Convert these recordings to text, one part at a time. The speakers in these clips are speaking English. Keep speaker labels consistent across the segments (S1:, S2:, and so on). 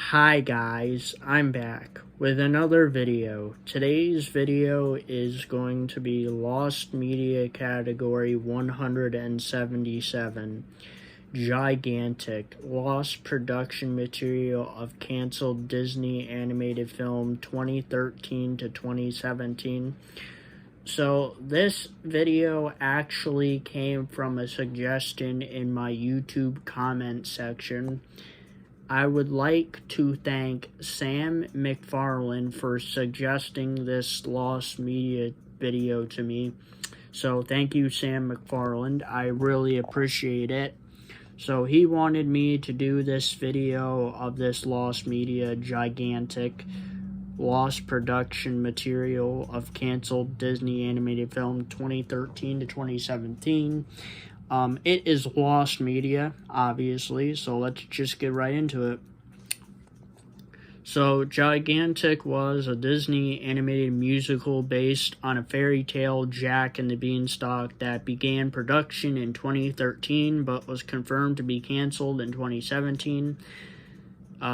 S1: Hi guys, I'm back with another video. Today's video is going to be Lost Media Category 177, Gigantic, Lost Production Material of Canceled Disney Animated Film 2013 to 2017. So this video actually came from a suggestion in my YouTube comment section. I would like to thank Sam McFarland for suggesting this Lost Media video to me. So thank you, Sam McFarland. I really appreciate it. So he wanted me to do this video of this Lost Media Gigantic Lost Production Material of Canceled Disney Animated Film 2013 to 2017. It is Lost Media, obviously, so let's just get right into it. So, Gigantic was a Disney animated musical based on a fairy tale, Jack and the Beanstalk, that began production in 2013 but was confirmed to be canceled in 2017.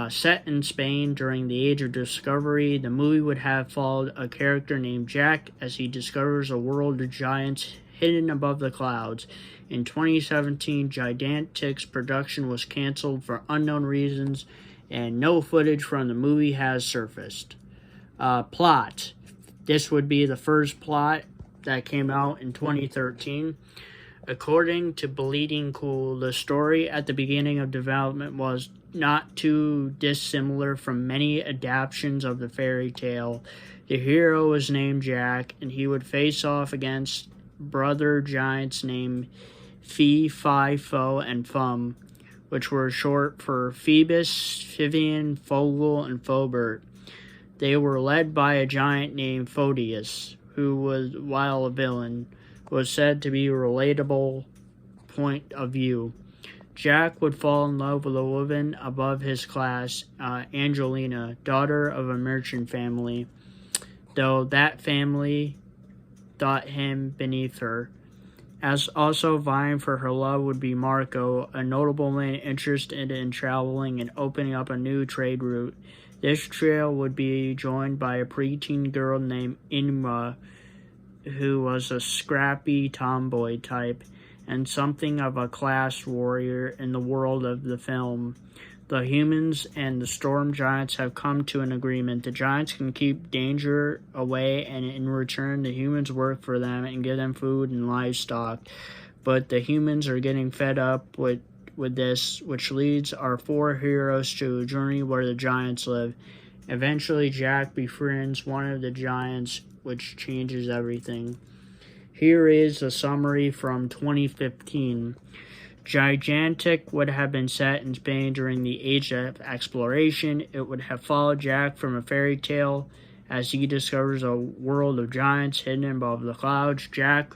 S1: Set in Spain during the Age of Discovery, the movie would have followed a character named Jack as he discovers a world of giants hidden above the clouds. In 2017, Gigantic's production was canceled for unknown reasons, and no footage from the movie has surfaced. Plot. This would be the first plot that came out in 2013. According to Bleeding Cool, the story at the beginning of development was not too dissimilar from many adaptations of the fairy tale. The hero was named Jack, and he would face off against brother giants named Fee, Fi, Fo, and Fum, which were short for Phoebus, Vivian, Fogel, and Fobert. They were led by a giant named Photius, who was, while a villain, was said to be a relatable point of view. Jack would fall in love with a woman above his class, Angelina, daughter of a merchant family, though that family thought him beneath her. As also vying for her love would be Marco, a notable man interested in traveling and opening up a new trade route. This trio would be joined by a preteen girl named Inma, who was a scrappy tomboy type and something of a class warrior in the world of the film. The humans and the storm giants have come to an agreement. The giants can keep danger away, and in return, the humans work for them and give them food and livestock. But the humans are getting fed up with this, which leads our four heroes to a journey where the giants live. Eventually, Jack befriends one of the giants, which changes everything. Here is a summary from 2015. Gigantic would have been set in Spain during the Age of Exploration. It would have followed Jack from a fairy tale as he discovers a world of giants hidden above the clouds. Jack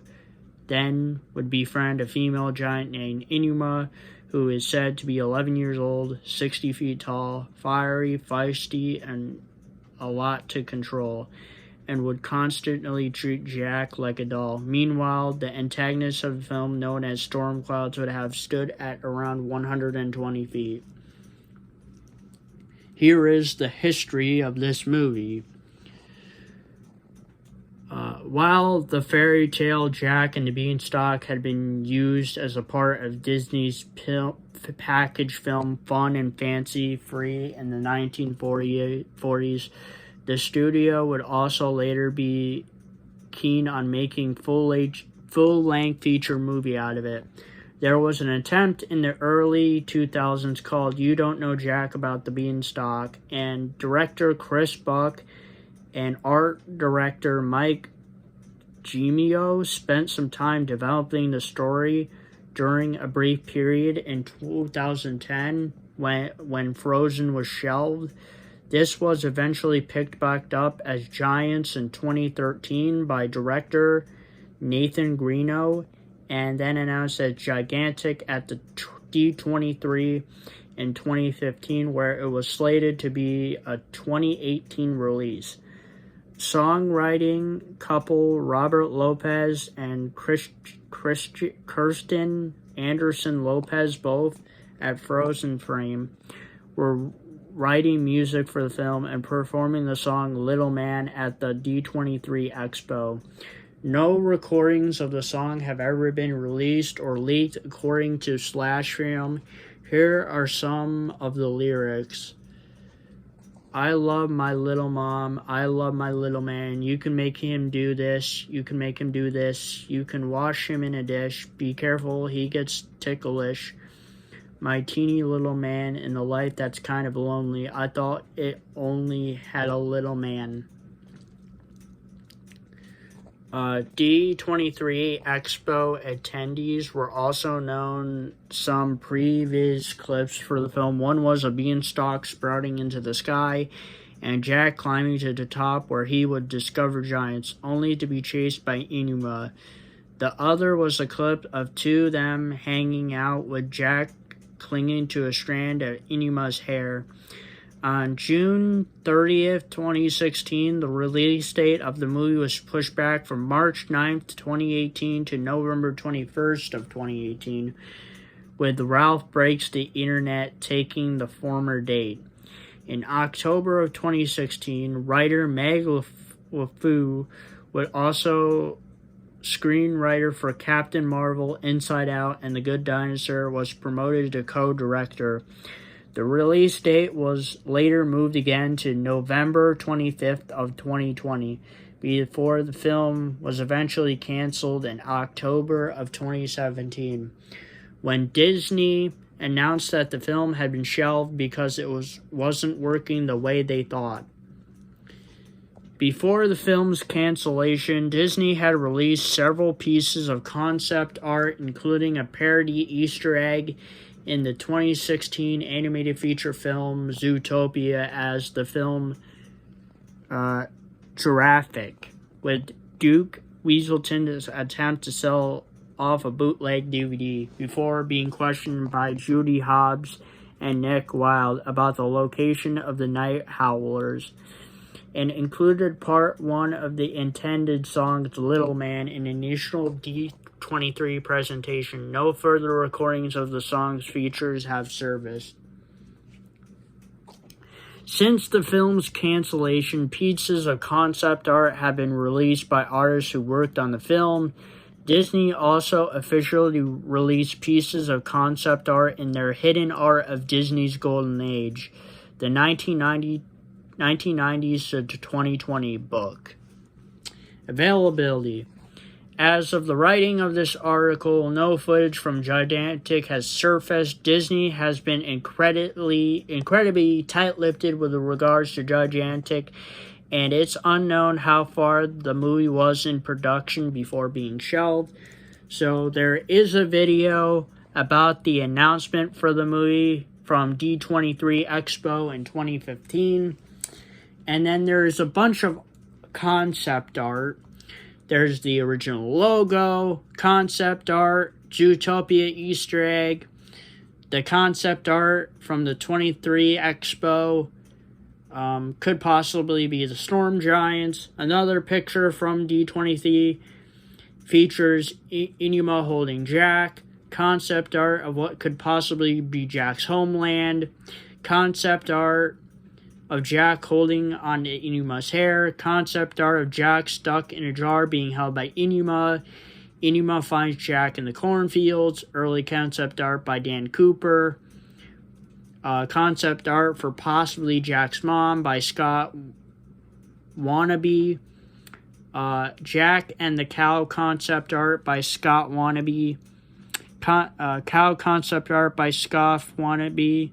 S1: then would befriend a female giant named Inuma, who is said to be 11 years old, 60 feet tall, fiery, feisty, and a lot to control, and would constantly treat Jack like a doll. Meanwhile, the antagonist of the film, known as Storm Clouds, would have stood at around 120 feet. Here is the history of this movie. While the fairy tale Jack and the Beanstalk had been used as a part of Disney's package film Fun and Fancy Free in the 1940s, the studio would also later be keen on making full-length feature movie out of it. There was an attempt in the early 2000s called You Don't Know Jack About the Beanstalk, and director Chris Buck and art director Mike Gemio spent some time developing the story during a brief period in 2010 when Frozen was shelved. This was eventually picked back up as Giants in 2013 by director Nathan Greeno, and then announced as Gigantic at the D23 in 2015, where it was slated to be a 2018 release. Songwriting couple Robert Lopez and Kirsten Anderson Lopez, both at Frozen Frame, were writing music for the film and performing the song Little Man at the D23 Expo. No recordings of the song have ever been released or leaked, according to Slashfilm. Here are some of the lyrics. I love my little mom. I love my little man. You can make him do this. You can make him do this. You can wash him in a dish. Be careful, he gets ticklish. My teeny little man in the life that's kind of lonely. I thought it only had a little man. D23 Expo attendees were also known some previous clips for the film. One was a beanstalk sprouting into the sky and Jack climbing to the top where he would discover giants, only to be chased by Inuma. The other was a clip of two of them hanging out with Jack clinging to a strand of Inuma's hair. On June 30th, 2016, the release date of the movie was pushed back from March 9th, 2018 to November 21st of 2018, with Ralph Breaks the Internet taking the former date. In October of 2016, writer Meg LeFou, was also screenwriter for Captain Marvel, Inside Out, and The Good Dinosaur, was promoted to co-director. The release date was later moved again to November 25th of 2020, before the film was eventually canceled in October of 2017, when Disney announced that the film had been shelved because it wasn't working the way they thought. Before the film's cancellation, Disney had released several pieces of concept art, including a parody Easter egg in the 2016 animated feature film Zootopia as the film Giraffic, with Duke Weaselton's attempt to sell off a bootleg DVD before being questioned by Judy Hobbs and Nick Wilde about the location of the Night Howlers, and included part one of the intended songs Little Man in initial D23 presentation. No further recordings of the song's features have surfaced. Since the film's cancellation, pieces of concept art have been released by artists who worked on the film. Disney also officially released pieces of concept art in their Hidden Art of Disney's Golden Age, the 1990s to 2020 book. Availability. As of the writing of this article, no footage from Gigantic has surfaced. Disney has been incredibly tight-lipped with regards to Gigantic, and it's unknown how far the movie was in production before being shelved. So there is a video about the announcement for the movie from D23 Expo in 2015. And then there's a bunch of concept art. There's the original logo, concept art, Zootopia Easter egg, the concept art from the 23 Expo, could possibly be the Storm Giants. Another picture from D23 features Inuma holding Jack, concept art of what could possibly be Jack's homeland, concept art of Jack holding on to Inuma's hair, concept art of Jack stuck in a jar being held by Inuma. Inuma finds Jack in the cornfields, early concept art by Dan Cooper. Concept art for possibly Jack's mom by Scott Wannabe. Jack and the Cow concept art by Scott Wannabe. Cow concept art by Scott Wannabe.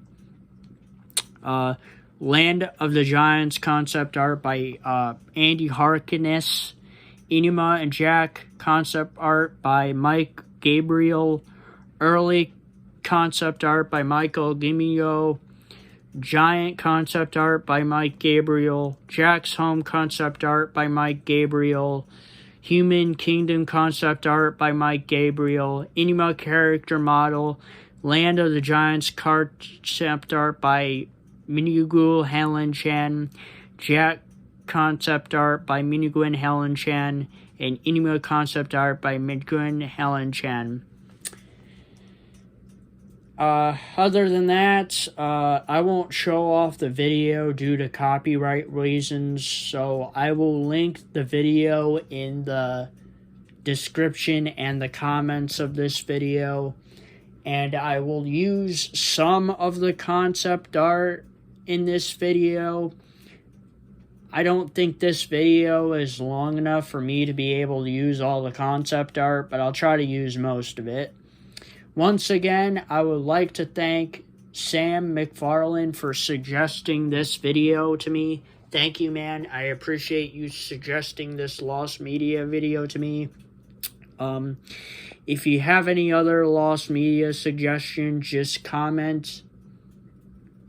S1: Land of the Giants concept art by Andy Harkness. Inuma and Jack concept art by Mike Gabriel. Early concept art by Michael Gimio. Giant concept art by Mike Gabriel. Jack's Home concept art by Mike Gabriel. Human Kingdom concept art by Mike Gabriel. Inuma character model. Land of the Giants concept art by Minigul Helen Chen, Jack concept art by Miniguin Helen Chen, and Inuma concept art by Miniguin Helen Chen. Other than that, I won't show off the video due to copyright reasons, so I will link the video in the description and the comments of this video, and I will use some of the concept art in this video. I don't think this video is long enough for me to be able to use all the concept art, but I'll try to use most of it. Once again, I would like to thank Sam McFarland for suggesting this video to me. Thank you, man. I appreciate you suggesting this Lost Media video to me. If you have any other Lost Media suggestions, just comment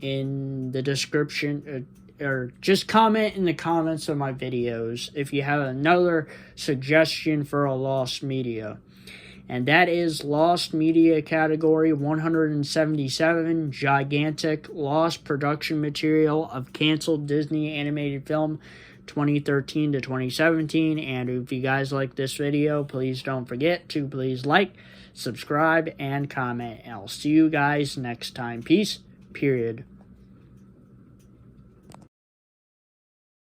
S1: in the description, or just comment in the comments of my videos if you have another suggestion for a Lost Media. And that is Lost Media category 177, gigantic lost production material of canceled Disney animated film 2013 to 2017. And if you guys like this video, please don't forget to please like, subscribe, and comment. And I'll see you guys next time. Peace, period.